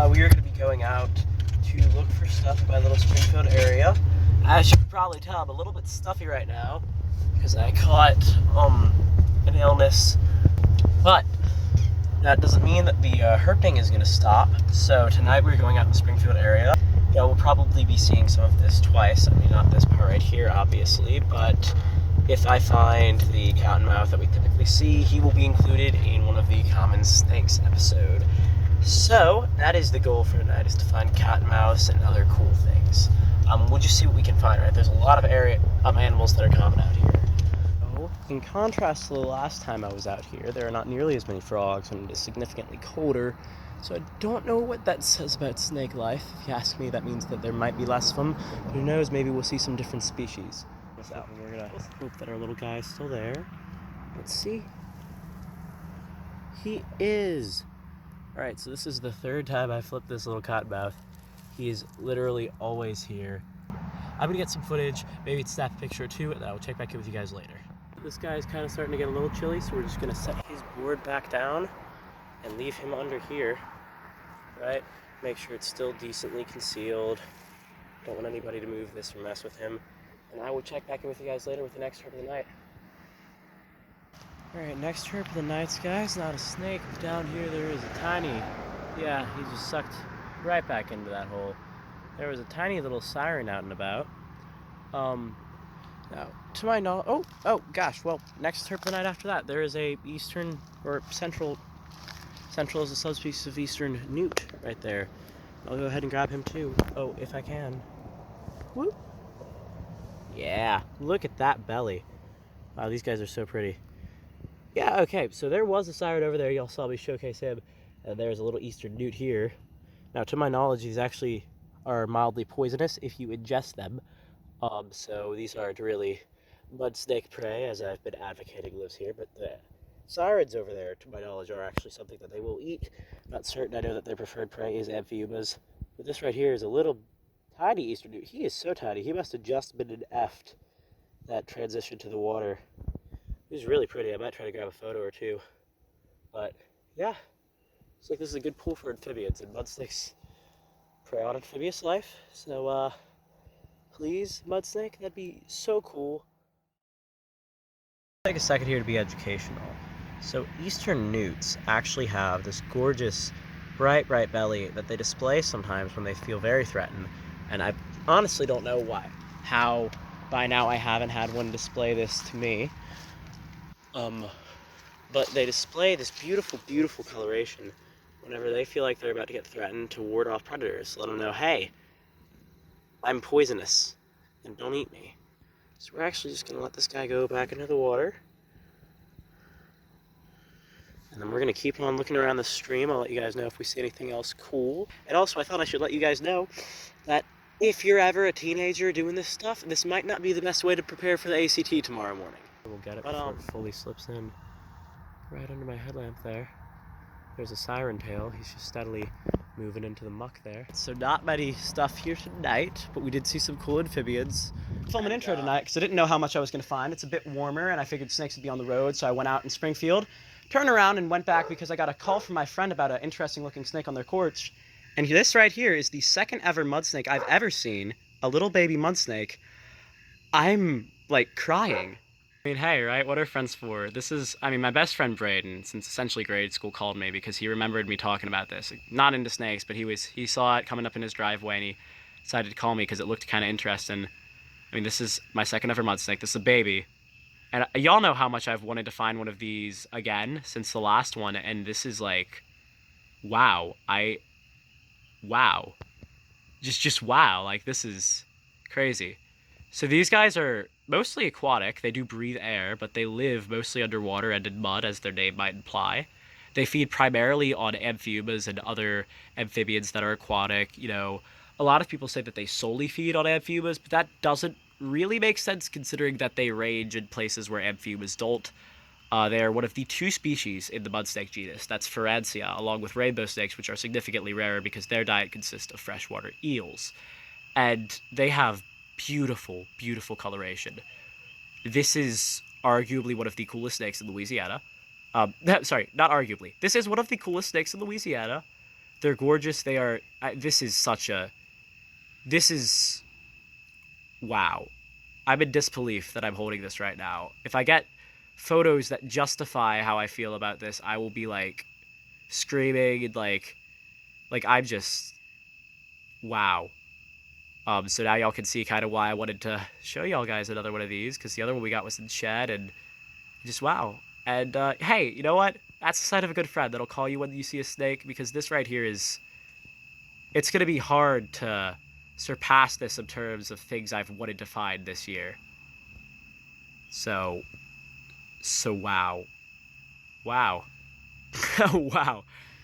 we are going to be going out to look for stuff in my little Springfield area. As you can probably tell, I'm a little bit stuffy right now because I caught an illness, but that doesn't mean that the herping is going to stop. So tonight we're going out in the Springfield area. Yeah, we'll probably be seeing some of this twice. I mean, not this part right here, obviously, but if I find the cottonmouth that we typically see, he will be included in one of the common snakes episode. So that is the goal for tonight, is to find cottonmouths and other cool things. We'll just see what we can find, right? There's a lot of animals that are common out here. So, in contrast to the last time I was out here, there are not nearly as many frogs and it is significantly colder. So I don't know what that says about snake life. If you ask me, that means that there might be less of them. But who knows, maybe we'll see some different species. So we're gonna hope that our little guy is still there. Let's see. He is! Alright, so this is the third time I flipped this little cottonmouth. He is literally always here. I'm gonna get some footage, maybe snap a picture or two, and I'll check back in with you guys later. This guy is kind of starting to get a little chilly, so we're just gonna set his board back down and leave him under here. Right? Make sure it's still decently concealed. Don't want anybody to move this or mess with him. And I will check back in with you guys later with the next herp of the night. Alright, next herp of the night, guys. Not a snake, but down here there is a tiny... Yeah, he just sucked right back into that hole. There was a tiny little siren out and about. Now, to my knowledge... Oh gosh, well, next herp of the night after that, there is a eastern, or central is a subspecies of eastern newt right there. I'll go ahead and grab him too. Oh, if I can. Whoop. Yeah, look at that belly. Wow, these guys are so pretty. Yeah, okay, so there was a siren over there. Y'all saw me showcase him. And there's a little eastern newt here. Now, to my knowledge, these actually are mildly poisonous if you ingest them. So these aren't really mud snake prey, as I've been advocating lives here, but the sirens over there, to my knowledge, are actually something that they will eat. Not certain. I know that their preferred prey is amphiumas. But this right here is a little tiny eastern newt. He is so tiny. He must have just been an F'd that transition to the water. He's really pretty. I might try to grab a photo or two. But yeah, looks like this is a good pool for amphibians, and mud snakes prey on amphibious life. So please, mud snake, that'd be so cool. Take a second here to be educational. So eastern newts actually have this gorgeous bright belly that they display sometimes when they feel very threatened, and I honestly don't know how by now I haven't had one display this to me. But they display this beautiful coloration whenever they feel like they're about to get threatened, to ward off predators. Let them know, hey, I'm poisonous and don't eat me. So we're actually just gonna let this guy go back into the water. And then we're going to keep on looking around the stream. I'll let you guys know if we see anything else cool. And also, I thought I should let you guys know that if you're ever a teenager doing this stuff, this might not be the best way to prepare for the ACT tomorrow morning. We'll get it before it fully slips in. Right under my headlamp there. There's a siren tail. He's just steadily moving into the muck there. So not many stuff here tonight, but we did see some cool amphibians. Film an intro tonight because I didn't know how much I was going to find. It's a bit warmer, and I figured snakes would be on the road, so I went out in Springfield. Turned around and went back because I got a call from my friend about an interesting looking snake on their porch. And this right here is the second ever mud snake I've ever seen. A little baby mud snake. I'm like crying. I mean, hey, right? What are friends for? This is, my best friend Braden, since essentially grade school, called me because he remembered me talking about this. Not into snakes, but he saw it coming up in his driveway and he decided to call me because it looked kind of interesting. This is my second ever mud snake. This is a baby. And y'all know how much I've wanted to find one of these again since the last one, and this is like, wow. Wow. Just wow. Like, this is crazy. So these guys are mostly aquatic. They do breathe air, but they live mostly underwater and in mud, as their name might imply. They feed primarily on amphiumas and other amphibians that are aquatic. A lot of people say that they solely feed on amphiumas, but that doesn't really makes sense considering that they range in places where amphiumas don't. They are one of the 2 species in the mud snake genus. That's Pharansia, along with rainbow snakes, which are significantly rarer because their diet consists of freshwater eels. And they have beautiful coloration. This is arguably one of the coolest snakes in Louisiana. Sorry, not arguably. This is one of the coolest snakes in Louisiana. They're gorgeous. They are. This is such a. This is. Wow. I'm in disbelief that I'm holding this right now. If I get photos that justify how I feel about this, I will be like screaming and like I'm just wow. So now y'all can see kind of why I wanted to show y'all guys another one of these, because the other one we got was in shed, and just wow. And hey, you know what? That's the sign of a good friend that'll call you when you see a snake, because this right here is, it's gonna be hard to surpass this in terms of things I've wanted to find this year. So wow. Wow. Wow.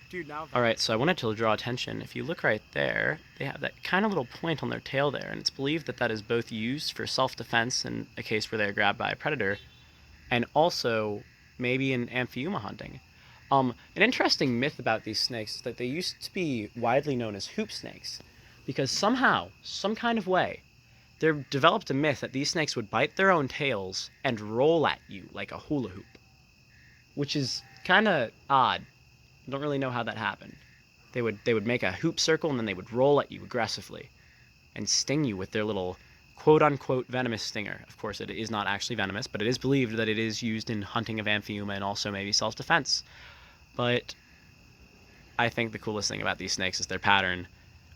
Dude, now. Alright, so I wanted to draw attention. If you look right there, they have that kind of little point on their tail there, and it's believed that that is both used for self-defense in a case where they're grabbed by a predator, and also maybe in amphiuma hunting. An interesting myth about these snakes is that they used to be widely known as hoop snakes, because somehow, some kind of way, they've developed a myth that these snakes would bite their own tails and roll at you like a hula hoop, which is kind of odd. I don't really know how that happened. They would make a hoop circle and then they would roll at you aggressively and sting you with their little quote-unquote venomous stinger. Of course, it is not actually venomous, but it is believed that it is used in hunting of amphiuma and also maybe self-defense. But I think the coolest thing about these snakes is their pattern,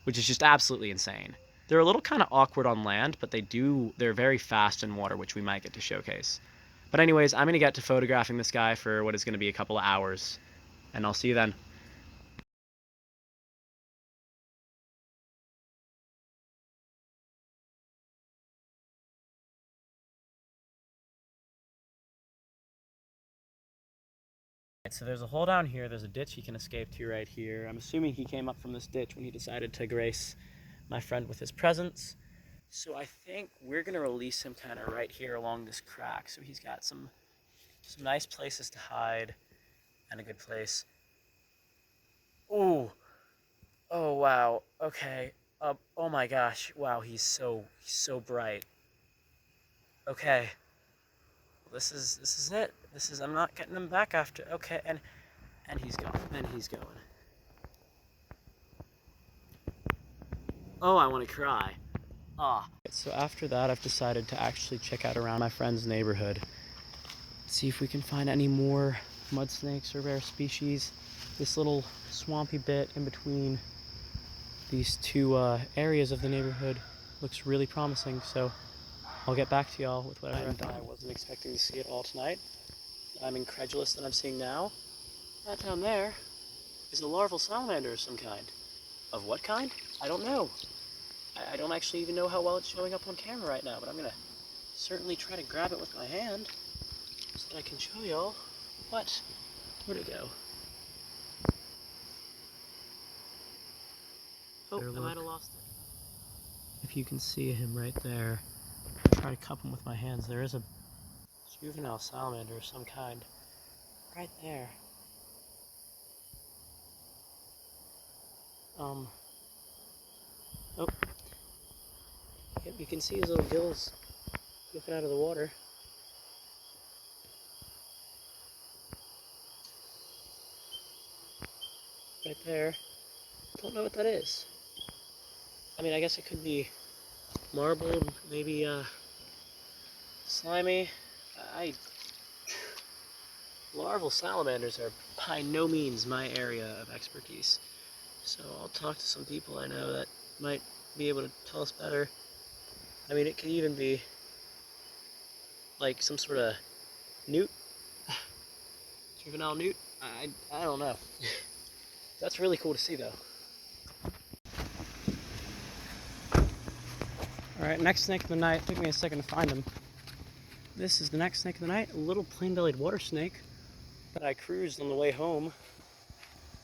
which is just absolutely insane. They're a little kind of awkward on land, but they're very fast in water, which we might get to showcase. But anyways, I'm going to get to photographing this guy for what is going to be a couple of hours, and I'll see you then. So there's a hole down here, there's a ditch he can escape to right here. I'm assuming he came up from this ditch when he decided to grace my friend with his presence. So I think we're gonna release him kind of right here along this crack. So he's got some nice places to hide and a good place. Ooh, oh wow, okay. Oh my gosh, wow, he's so bright. Okay, this is it. I'm not getting him back after. Okay, and he's gone. And he's going. Oh, I want to cry. Ah. So after that, I've decided to actually check out around my friend's neighborhood. See if we can find any more mud snakes or rare species. This little swampy bit in between these two areas of the neighborhood looks really promising. So I'll get back to y'all with whatever I find. I wasn't expecting to see it all tonight. I'm incredulous that I'm seeing now. That down there is a larval salamander of some kind. Of what kind? I don't know. I don't actually even know how well it's showing up on camera right now, but I'm gonna certainly try to grab it with my hand so that I can show y'all. What? Where'd it go? Oh, I might have lost it. If you can see him right there, I'll try to cup him with my hands. There is a juvenile salamander of some kind right there. Oh. Yep, you can see his little gills looking out of the water. Right there. Don't know what that is. I mean, I guess it could be marbled, maybe slimy. Larval salamanders are by no means my area of expertise. So I'll talk to some people I know that might be able to tell us better. I mean, it could even be like some sort of newt, juvenile newt. I don't know. That's really cool to see, though. All right, next snake of the night. Took me a second to find him. This is the next snake of the night, a little plain-bellied water snake that I cruised on the way home.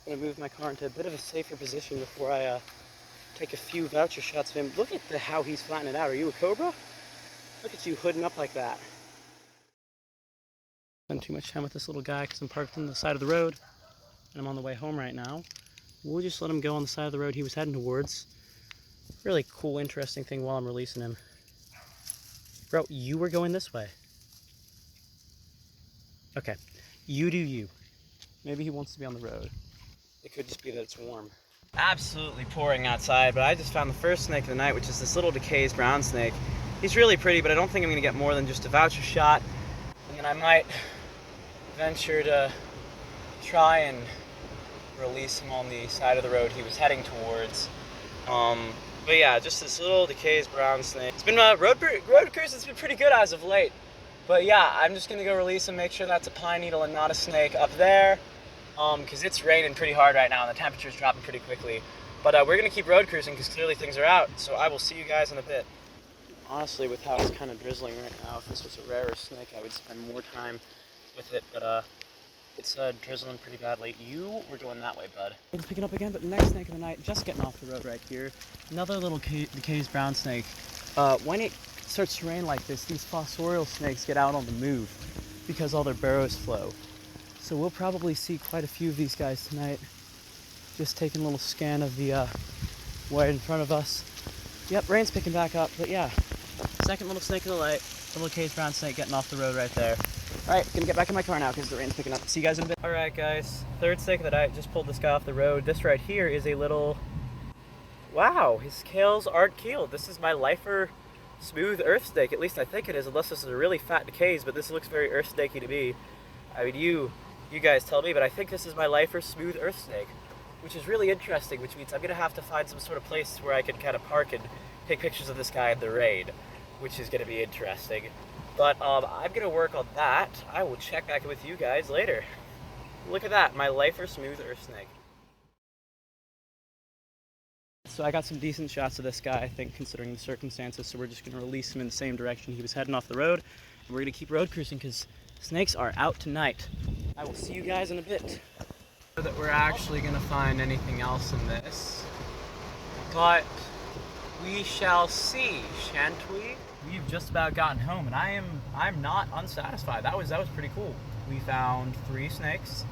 I'm gonna move my car into a bit of a safer position before I take a few voucher shots of him. Look at how he's flattening it out. Are you a cobra? Look at you hooding up like that. Spend too much time with this little guy because I'm parked on the side of the road and I'm on the way home right now. We'll just let him go on the side of the road he was heading towards. Really cool, interesting thing while I'm releasing him. Bro, you were going this way. Okay, you do you. Maybe he wants to be on the road. It could just be that it's warm. absolutely pouring outside, but I just found the first snake of the night, which is this little Decay's brown snake. He's really pretty, but I don't think I'm gonna get more than just a voucher shot. And then I might venture to try and release him on the side of the road he was heading towards. But yeah, just this little Decay's brown snake. It's been road cruise. It's been pretty good as of late. But yeah, I'm just gonna go release him, make sure that's a pine needle and not a snake up there, because it's raining pretty hard right now and the temperature's dropping pretty quickly. But we're gonna keep road cruising because clearly things are out. So I will see you guys in a bit. Honestly, with how it's kind of drizzling right now, if this was a rarer snake, I would spend more time with it. But it's drizzling pretty badly. You were going that way, bud. It's picking up again, but the next snake of the night, just getting off the road right here. Another little Decay's brown snake. When it starts to rain like this, these fossorial snakes get out on the move because all their burrows flow. So we'll probably see quite a few of these guys tonight. Just taking a little scan of the white in front of us. Yep, rain's picking back up, but yeah. Second little snake of the night, little Decay's brown snake getting off the road right there. Alright, gonna get back in my car now because the rain's picking up. See you guys in a bit. Alright guys, third snake of the night, just pulled this guy off the road. This right here is a little... Wow, his scales aren't keeled. This is my lifer smooth earth snake, at least I think it is, unless this is a really fat Decay's, but this looks very earth snakey to me. I mean, you guys tell me, but I think this is my lifer smooth earth snake, which is really interesting, which means I'm gonna have to find some sort of place where I can kind of park and take pictures of this guy in the rain, which is gonna be interesting. But I'm gonna work on that. I will check back with you guys later. Look at that, my lifer smooth earth snake. So I got some decent shots of this guy, I think, considering the circumstances, so we're just gonna release him in the same direction he was heading off the road, and we're gonna keep road cruising because snakes are out tonight. I will see you guys in a bit. That we're actually gonna find anything else in this, but we shall see, shan't we? We've just about gotten home, and I'm not unsatisfied. That was pretty cool. We found 3 snakes.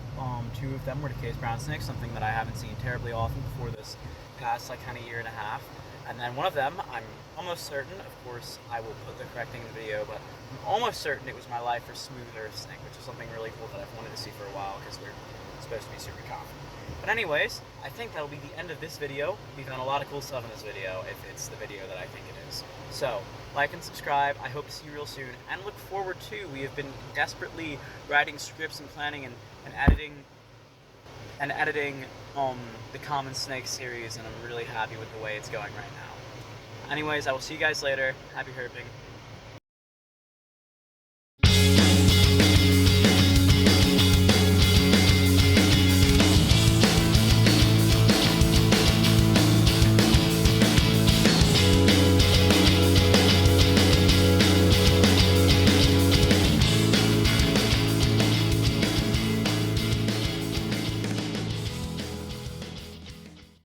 2 of them were Decay's brown snakes, something that I haven't seen terribly often before this past like kind of year and a half. And then one of them, I'm almost certain, of course, I will put the correct thing in the video, but I'm almost certain it was my lifer smooth earth snake, which is something really cool that I've wanted to see for a while because we're supposed to be super confident. But anyways, I think that'll be the end of this video. We found a lot of cool stuff in this video, if it's the video that I think it is. So, like and subscribe. I hope to see you real soon, and look forward to. We have been desperately writing scripts and planning and editing the Common Snake series, and I'm really happy with the way it's going right now. Anyways, I will see you guys later. Happy herping.